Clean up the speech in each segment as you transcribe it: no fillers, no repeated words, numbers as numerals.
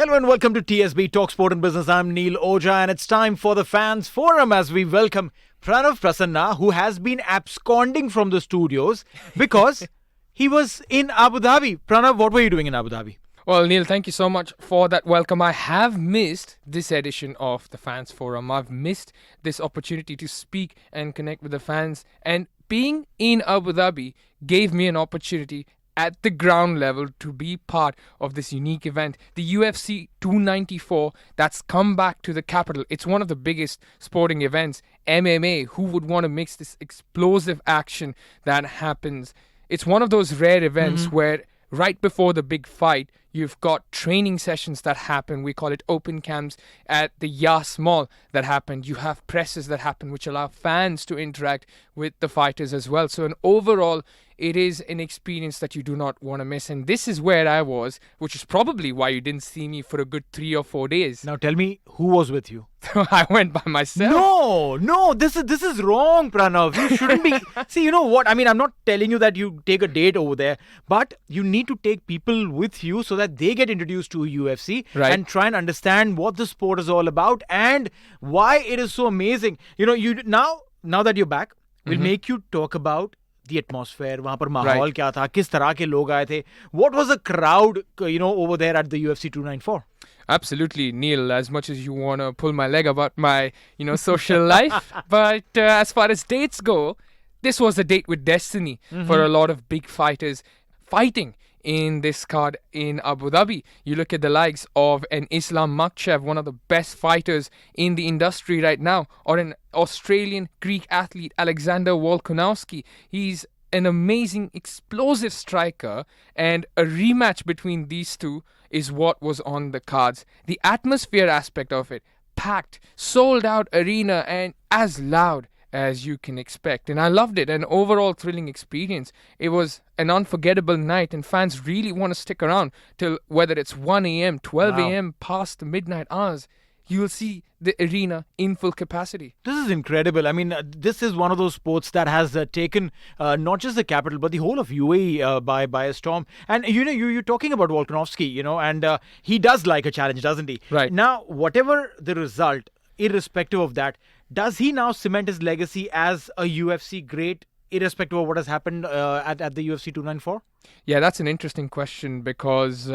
Hello and welcome to TSB Talk Sport and Business. I'm Neil Oja and it's time for the Fans Forum as we welcome Pranav Prasanna, who has been absconding from the studios because he was in Abu Dhabi. Pranav, what were you doing in Abu Dhabi? Well, Neil, thank you so much for that welcome. I have missed this edition of the Fans Forum. I've missed this opportunity to speak and connect with the fans. And being in Abu Dhabi gave me an opportunity at the ground level to be part of this unique event, the UFC 294 that's come back to the capital. It's one of the biggest sporting events, MMA. Who would want to mix this explosive action that happens? It's one of those rare events where right before the big fight, you've got training sessions that happen. We call it open camps at the Yas Mall that happen. You have presses that happen, which allow fans to interact with the fighters as well. So, overall, it is an experience that you do not want to miss. And this is where I was, which is probably why you didn't see me for a good 3 or 4 days. Now tell me, who was with you? I went by myself. No, this is wrong, Pranav. You shouldn't be. See, you know what? I mean, I'm not telling you that you take a date over there, but you need to take people with you so that they get introduced to UFC and try and understand what the sport is all about and why it is so amazing. You know, now that you're back, we'll make you talk about the atmosphere, वहाँ पर माहौल क्या था, किस तरह के लोग आए थे, what was the crowd, over there at the UFC 294? Absolutely, Neil, as much as you want to pull my leg about my, social life. But as far as dates go, this was a date with destiny for a lot of big fighters fighting in this card in Abu Dhabi. You look at the likes of an Islam Makhachev, one of the best fighters in the industry right now, or an Australian Greek athlete, Alexander Volkanovski. He's an amazing, explosive striker, and a rematch between these two is what was on the cards. The atmosphere aspect of it, packed, sold out arena, and as loud as you can expect. And I loved it. An overall thrilling experience. It was an unforgettable night, and fans really want to stick around till whether it's 1 a.m., 12 a.m., past the midnight hours. You will see the arena in full capacity. This is incredible. I mean, this is one of those sports that has taken not just the capital, but the whole of UAE by a storm. And, you're talking about Volkanovski, and he does like a challenge, doesn't he? Right. Now, whatever the result, irrespective of that, does he now cement his legacy as a UFC great, irrespective of what has happened at the UFC 294? Yeah, that's an interesting question because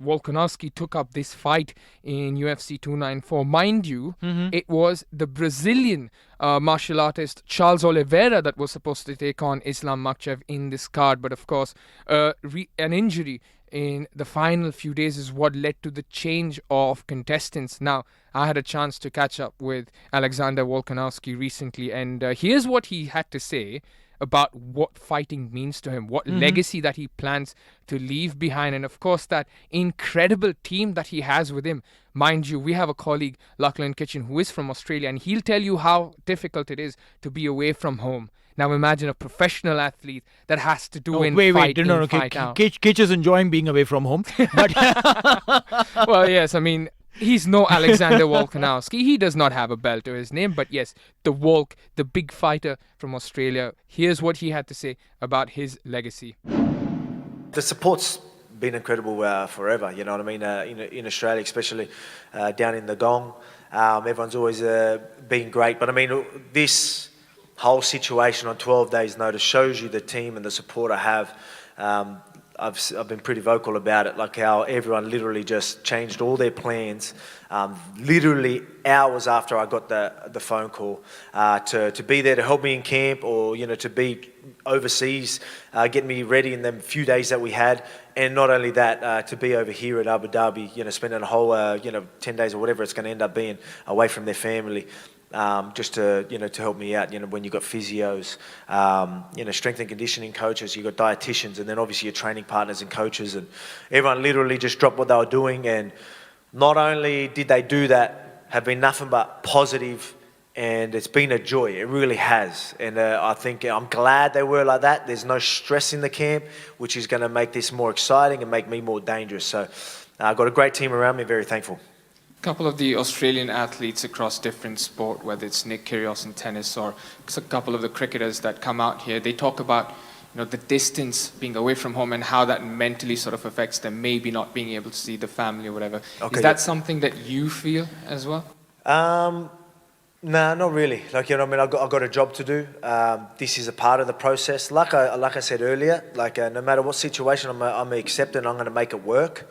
Volkanovski took up this fight in UFC 294. Mind you, it was the Brazilian martial artist Charles Oliveira that was supposed to take on Islam Makhachev in this card. But of course, an injury in the final few days is what led to the change of contestants. Now, I had a chance to catch up with Alexander Volkanovski recently, and here's what he had to say about what fighting means to him, what legacy that he plans to leave behind, and of course that incredible team that he has with him. Mind you, we have a colleague, Lachlan Kitchen, who is from Australia, and he'll tell you how difficult it is to be away from home. Now imagine a professional athlete that has to do fight out. Kitch is enjoying being away from home. But well, yes, I mean, he's no Alexander Volkanovski. He does not have a belt to his name. But yes, the Volk, the big fighter from Australia, here's what he had to say about his legacy. The support's been incredible forever, you know what I mean? In Australia, especially down in the Gong. Everyone's always been great. But I mean, this whole situation on 12 days' notice shows you the team and the support I have. I've been pretty vocal about it, like how everyone literally just changed all their plans, literally hours after I got the phone call to be there to help me in camp, or to be overseas, get me ready in them few days that we had, and not only that, to be over here at Abu Dhabi, spending a whole 10 days or whatever it's going to end up being away from their family. Just to help me out, when you got physios, strength and conditioning coaches, you got dietitians, and then obviously your training partners and coaches, and everyone literally just dropped what they were doing. And not only did they do that, have been nothing but positive, and it's been a joy. It really has. And I think I'm glad they were like that. There's no stress in the camp, which is going to make this more exciting and make me more dangerous. So I've got a great team around me, very thankful. A couple of the Australian athletes across different sport, whether it's Nick Kyrgios in tennis or a couple of the cricketers that come out here, they talk about the distance, being away from home, and how that mentally sort of affects them, maybe not being able to see the family or whatever. Is that something that you feel as well? No, not really. Like, I've got a job to do. This is a part of the process. Like I said earlier, no matter what situation I'm accepting, I'm going to make it work.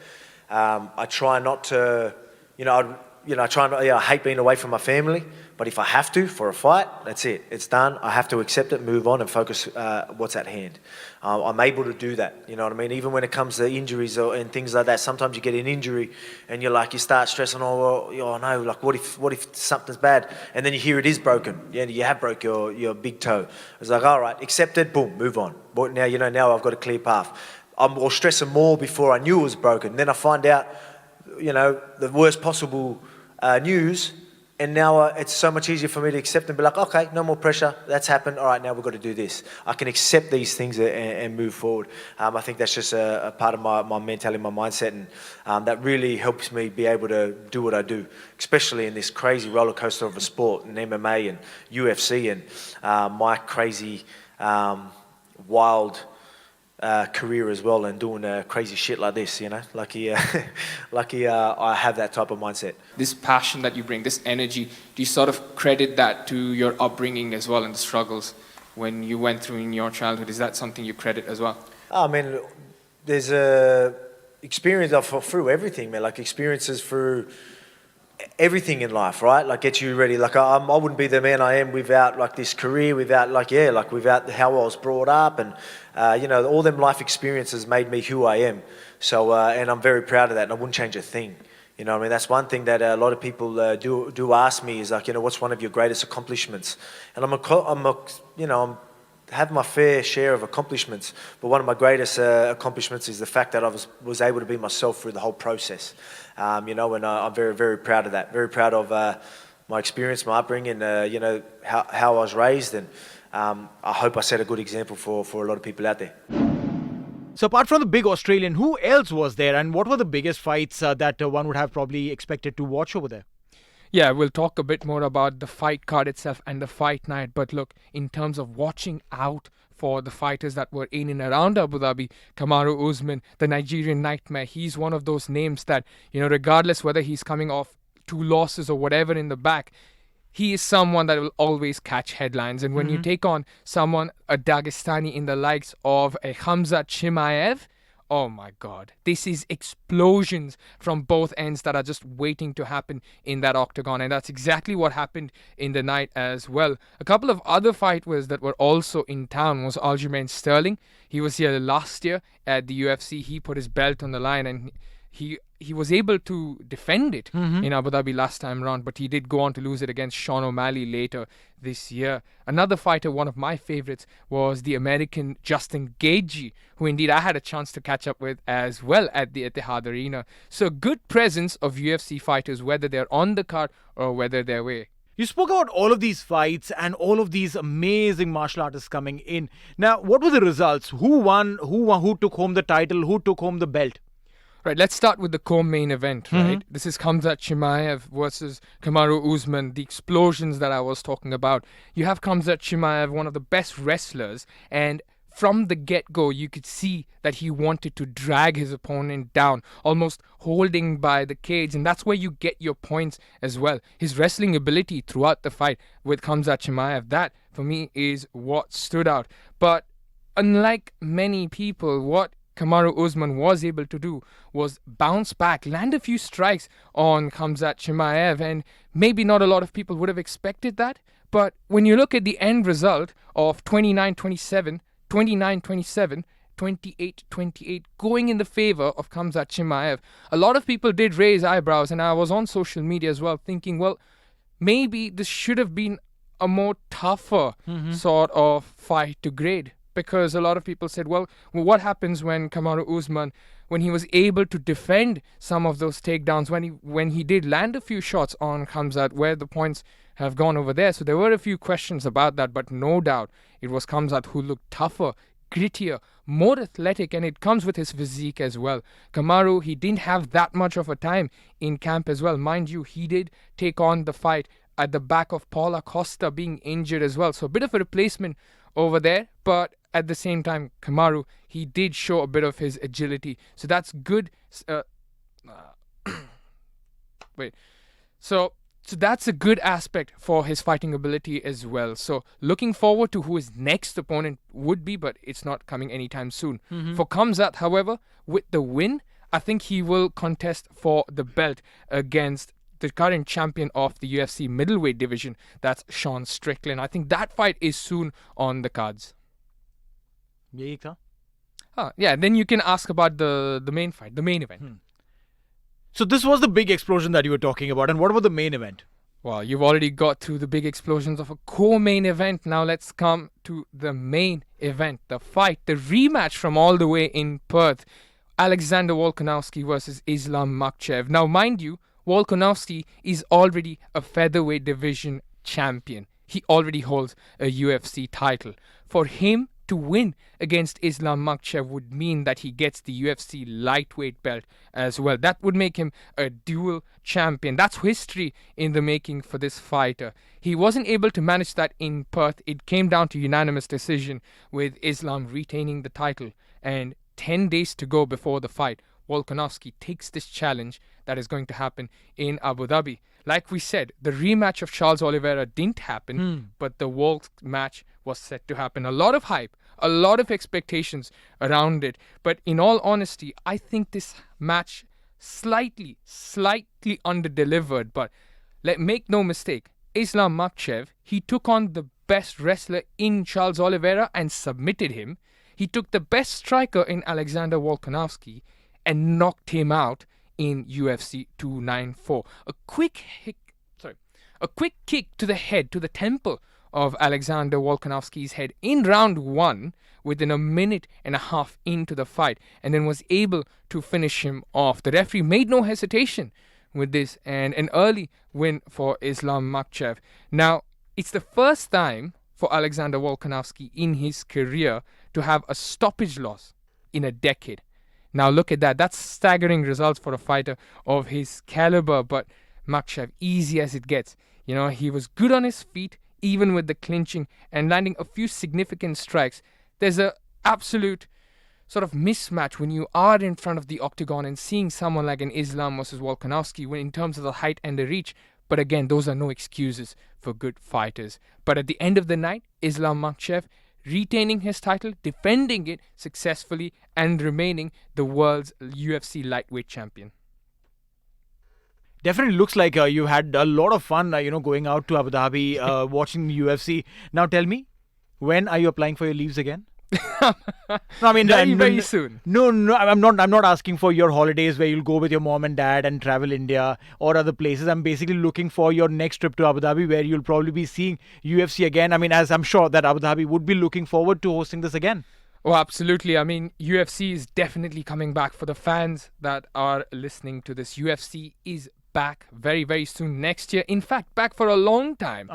I try not to, I hate being away from my family, but if I have to for a fight, that's it. It's done. I have to accept it, move on, and focus what's at hand. I'm able to do that. You know what I mean? Even when it comes to injuries and things like that, sometimes you get an injury and you start stressing. Oh no! Like, what if something's bad? And then you hear it is broken. Yeah, you have broke your big toe. It's like, all right, accept it. Boom, move on. But now now I've got a clear path. I was stressing more before I knew it was broken. Then I find out, the worst possible news. And now it's so much easier for me to accept and be like, okay, no more pressure. That's happened. All right, now we've got to do this. I can accept these things and move forward. I think that's just a part of my mentality, my mindset, and that really helps me be able to do what I do, especially in this crazy roller coaster of a sport, and MMA and UFC and my crazy, wild career as well, and doing crazy shit like this, lucky I have that type of mindset. This passion that you bring, this energy, do you sort of credit that to your upbringing as well and the struggles when you went through in your childhood? Is that something you credit as well? I mean, there's a experience through everything, man. Like, experiences through everything in life, right? Like, get you ready. Like, I wouldn't be the man I am without this career, without how I was brought up, and all them life experiences made me who I am. So and I'm very proud of that, and I wouldn't change a thing. You know what I mean? That's one thing that a lot of people do ask me is what's one of your greatest accomplishments? And I'm have my fair share of accomplishments, but one of my greatest accomplishments is the fact that I was able to be myself through the whole process. And I'm very, very proud of that. Very proud of my experience, my upbringing, how I was raised, and I hope I set a good example for a lot of people out there. So apart from the big Australian, who else was there, and what were the biggest fights that one would have probably expected to watch over there? Yeah, we'll talk a bit more about the fight card itself and the fight night. But look, in terms of watching out for the fighters that were in and around Abu Dhabi, Kamaru Usman, the Nigerian nightmare, he's one of those names that, regardless whether he's coming off 2 losses or whatever in the back, he is someone that will always catch headlines. And when you take on someone, a Dagestani in the likes of a Khamzat Chimaev, oh my God, this is explosions from both ends that are just waiting to happen in that octagon. And that's exactly what happened in the night as well. A couple of other fighters that were also in town was Aljamain Sterling. He was here last year at the UFC. He put his belt on the line, and he was able to defend it in Abu Dhabi last time around, but he did go on to lose it against Sean O'Malley later this year. Another fighter, one of my favorites, was the American Justin Gaethje, who indeed I had a chance to catch up with as well at the Etihad Arena. So good presence of UFC fighters, whether they're on the card or whether they're away. You spoke about all of these fights and all of these amazing martial artists coming in. Now, what were the results? Who won? Who took home the title? Who took home the belt? Right, let's start with the co-main event, right? This is Khamzat Chimaev versus Kamaru Usman, the explosions that I was talking about. You have Khamzat Chimaev, one of the best wrestlers, and from the get-go, you could see that he wanted to drag his opponent down, almost holding by the cage, and that's where you get your points as well. His wrestling ability throughout the fight with Khamzat Chimaev, that, for me, is what stood out. But unlike many people, what Kamaru Usman was able to do was bounce back, land a few strikes on Khamzat Chimaev, and maybe not a lot of people would have expected that. But when you look at the end result of 29-27, 29-27, 28-28, going in the favor of Khamzat Chimaev, a lot of people did raise eyebrows, and I was on social media as well thinking, well, maybe this should have been a more tougher sort of fight to grade. Because a lot of people said, well, what happens when Kamaru Usman, when he was able to defend some of those takedowns, when he did land a few shots on Khamzat, where the points have gone over there. So there were a few questions about that, but no doubt it was Khamzat who looked tougher, grittier, more athletic, and it comes with his physique as well. Kamaru, he didn't have that much of a time in camp as well. Mind you, he did take on the fight at the back of Paula Costa being injured as well. So a bit of a replacement over there, but at the same time, Kamaru, he did show a bit of his agility. So that's good. So that's a good aspect for his fighting ability as well. So looking forward to who his next opponent would be, but it's not coming anytime soon. For Khamzat, however, with the win, I think he will contest for the belt against the current champion of the UFC middleweight division. That's Sean Strickland. I think that fight is soon on the cards. Yeah, then you can ask about the main fight, the main event. So this was the big explosion that you were talking about. And what about the main event? Well, you've already got through the big explosions of a co-main event. Now let's come to the main event, the fight, the rematch from all the way in Perth. Alexander Volkanovski versus Islam Makhachev. Now, mind you, Volkanovski is already a featherweight division champion. He already holds a UFC title. For him to win against Islam Makhachev would mean that he gets the UFC lightweight belt as well. That would make him a dual champion. That's history in the making for this fighter. He wasn't able to manage that in Perth. It came down to unanimous decision with Islam retaining the title. And 10 days to go before the fight, Volkanovski takes this challenge that is going to happen in Abu Dhabi. Like we said, the rematch of Charles Oliveira didn't happen, but the Volk match was set to happen. A lot of hype, a lot of expectations around it. But in all honesty, I think this match slightly under-delivered. But make no mistake, Islam Makhachev, he took on the best wrestler in Charles Oliveira and submitted him. He took the best striker in Alexander Volkanovski and knocked him out in UFC 294. A quick kick to the head, to the temple of Alexander Volkanovski's head in round 1 within a minute and a half into the fight, and then was able to finish him off. The referee made no hesitation with this, and an early win for Islam Makhachev. Now, it's the first time for Alexander Volkanovski in his career to have a stoppage loss in a decade. Now look at that. That's staggering results for a fighter of his caliber. But Makhachev, easy as it gets. You know, he was good on his feet, even with the clinching and landing a few significant strikes. There's a absolute sort of mismatch when you are in front of the octagon and seeing someone like an Islam versus Volkanovski in terms of the height and the reach. But again, those are no excuses for good fighters. But at the end of the night, Islam Makhachev retaining his title, defending it successfully, and remaining the world's UFC lightweight champion. Definitely looks like you had a lot of fun, going out to Abu Dhabi, watching UFC. Now tell me, when are you applying for your leaves again? No, I mean, very soon. No, I'm not asking for your holidays where you'll go with your mom and dad and travel India or other places. I'm basically looking for your next trip to Abu Dhabi, where you'll probably be seeing UFC again. I mean, as I'm sure that Abu Dhabi would be looking forward to hosting this again. Oh, absolutely. I mean, UFC is definitely coming back. For the fans that are listening to this, UFC is back very, very soon next year. In fact, back for a long time.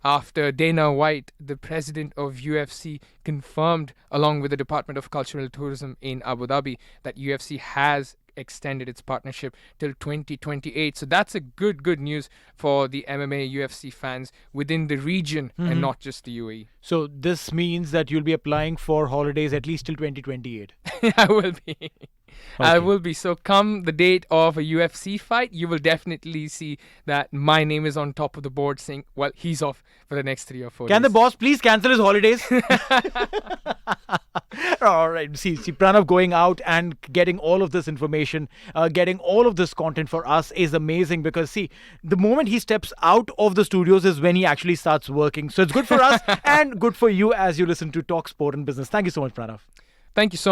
After Dana White, the president of UFC, confirmed along with the Department of Cultural Tourism in Abu Dhabi that UFC has extended its partnership till 2028. So that's a good news for the MMA UFC fans within the region and not just the UAE. So this means that you'll be applying for holidays at least till 2028. I will be. Okay. I will be. So come the date of a UFC fight, you will definitely see that my name is on top of the board saying, well, he's off for the next 3 or 4 days. Can the boss please cancel his holidays? All right. See, Pranav going out and getting all of this information, getting all of this content for us is amazing, because see, the moment he steps out of the studios is when he actually starts working. So it's good for us and good for you as you listen to Talk Sport and Business. Thank you so much, Pranav. Thank you so much.